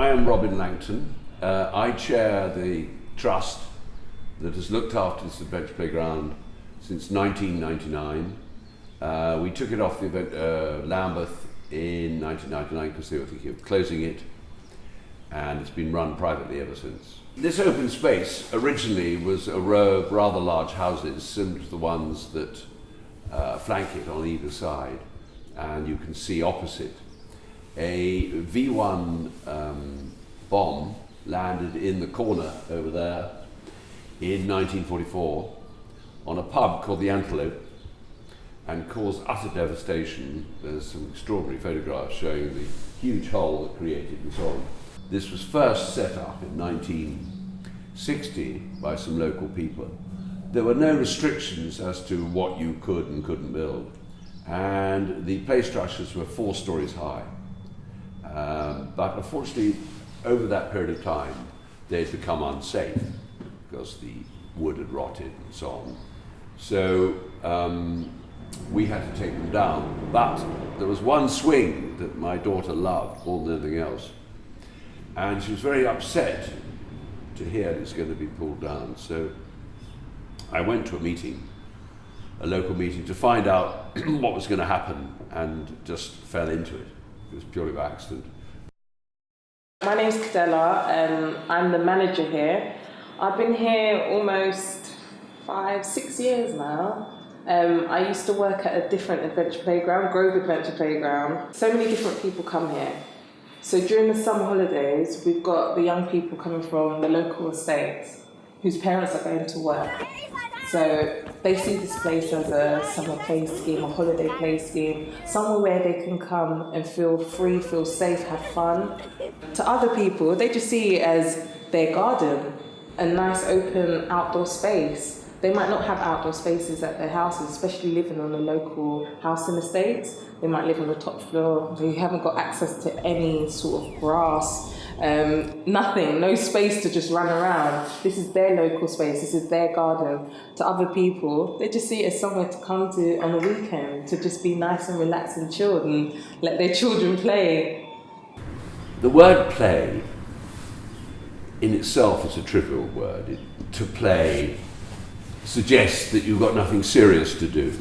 I am Robin Langton. I chair the trust that has looked after this adventure playground since 1999. We took it off the Lambeth in 1999 because they were thinking of closing it, and it's been run privately ever since. This open space originally was a row of rather large houses similar to the ones that flank it on either side, and you can see opposite a V1 bomb landed in the corner over there in 1944 on a pub called the Antelope and caused utter devastation. There's some extraordinary photographs showing the huge hole it created and so on. This was first set up in 1960 by some local people. There were no restrictions as to what you could and couldn't build, and the play structures were 4 stories high. But unfortunately, over that period of time, they'd become unsafe because the wood had rotted and so on. So we had to take them down. But there was one swing that my daughter loved more than anything else, and she was very upset to hear it's going to be pulled down. So I went to a meeting, a local meeting, to find out what was going to happen, and just fell into it. It was purely by accident. My name's Cadella, and I'm the manager here. I've been here almost 5-6 years now. I used to work at a different adventure playground, Grove Adventure Playground. So many different people come here. So during the summer holidays, we've got the young people coming from the local estates whose parents are going to work. So they see this place as a summer play scheme, a holiday play scheme, somewhere where they can come and feel free, feel safe, have fun. To other people, they just see it as their garden, a nice open outdoor space. They might not have outdoor spaces at their houses, especially living on a local housing estate. They might live on the top floor. They haven't got access to any sort of grass, nothing, no space to just run around. This is their local space, this is their garden. To other people, they just see it as somewhere to come to on a weekend, to just be nice and relaxed and chilled and let their children play. The word play in itself is a trivial word. To play suggests that you've got nothing serious to do.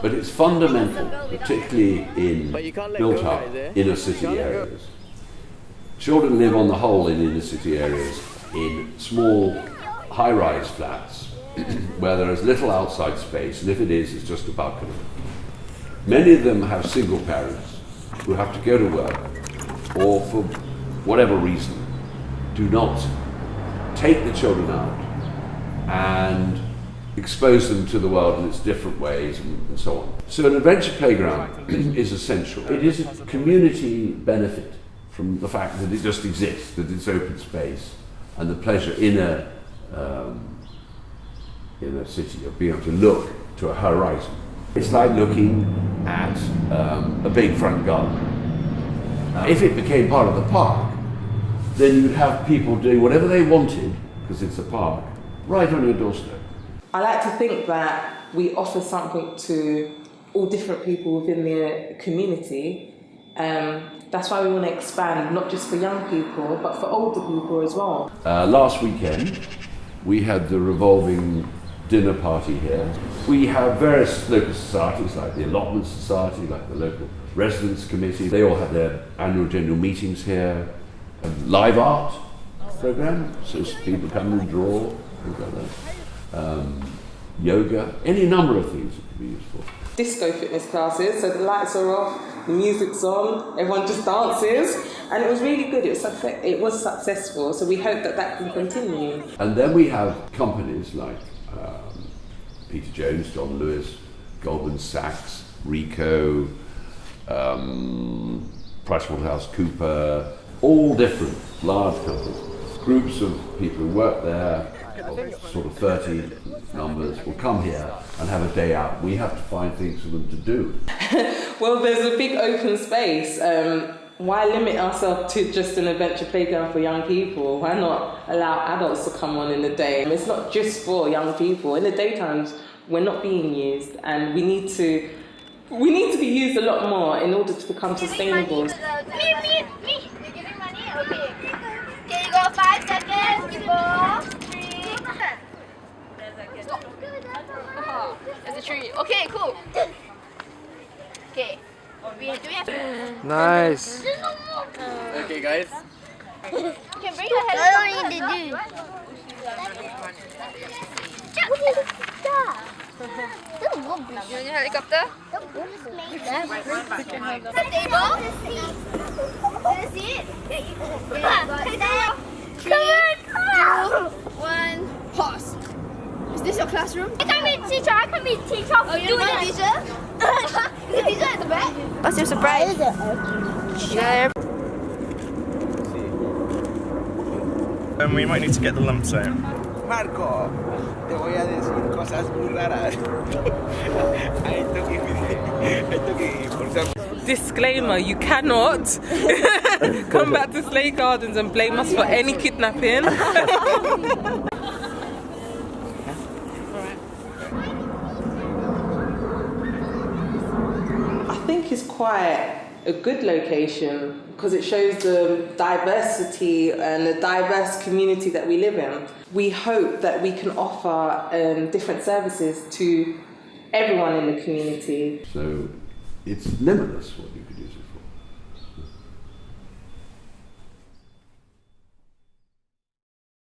But it's fundamental, particularly in built-up inner city areas. Children live on the whole in inner city areas in small high-rise flats where there is little outside space, and if it is, it's just a balcony. Many of them have single parents who have to go to work, or for whatever reason, do not take the children out and expose them to the world in its different ways and so on. So an adventure playground is essential. It is a community benefit from the fact that it just exists, that it's open space, and the pleasure in a city of being able to look to a horizon. It's like looking at a big front garden. If it became part of the park, then you'd have people doing whatever they wanted, because it's a park, right on your doorstep. I like to think that we offer something to all different people within the community. That's why we want to expand, not just for young people, but for older people as well. Last weekend, we had the revolving dinner party here. We have various local societies, like the Allotment Society, like the local Residents Committee. They all have their annual general meetings here. A live art program, so people come and draw, things like that. Yoga, any number of things that could be useful. Disco fitness classes, so the lights are off, the music's on, everyone just dances, and it was really good. It was successful, so we hope that that can continue. And then we have companies like Peter Jones, John Lewis, Goldman Sachs, Ricoh, PricewaterhouseCoopers, all different large companies. Groups of people who work there, sort of 30 numbers, will come here and have a day out. We have to find things for them to do. Well, there's a big open space. Why limit ourselves to just an adventure playground for young people? Why not allow adults to come on in the day? It's not just for young people. In the daytimes, we're not being used, and we need to be used a lot more in order to become sustainable. Okay, you got 5 seconds. 4, 3. Stop. There's a tree. Okay, cool. Okay. Do we have to... Nice. Okay, guys. You can bring your head. You want your helicopter? The table? Can you see it? Come on! 1, pause. Is this your classroom? I can be teacher. I can be teacher. Oh, you're the teacher? The teacher at the back? What's your surprise? Yeah. We might need to get the lumps out. Marco, te voy a decir cosas muy raras. I took it for some. Disclaimer, you cannot come back to Slade Gardens and blame us for any kidnapping. I think it's quite a good location because it shows the diversity and the diverse community that we live in. We hope that we can offer different services to everyone in the community. So it's limitless what you could use it for.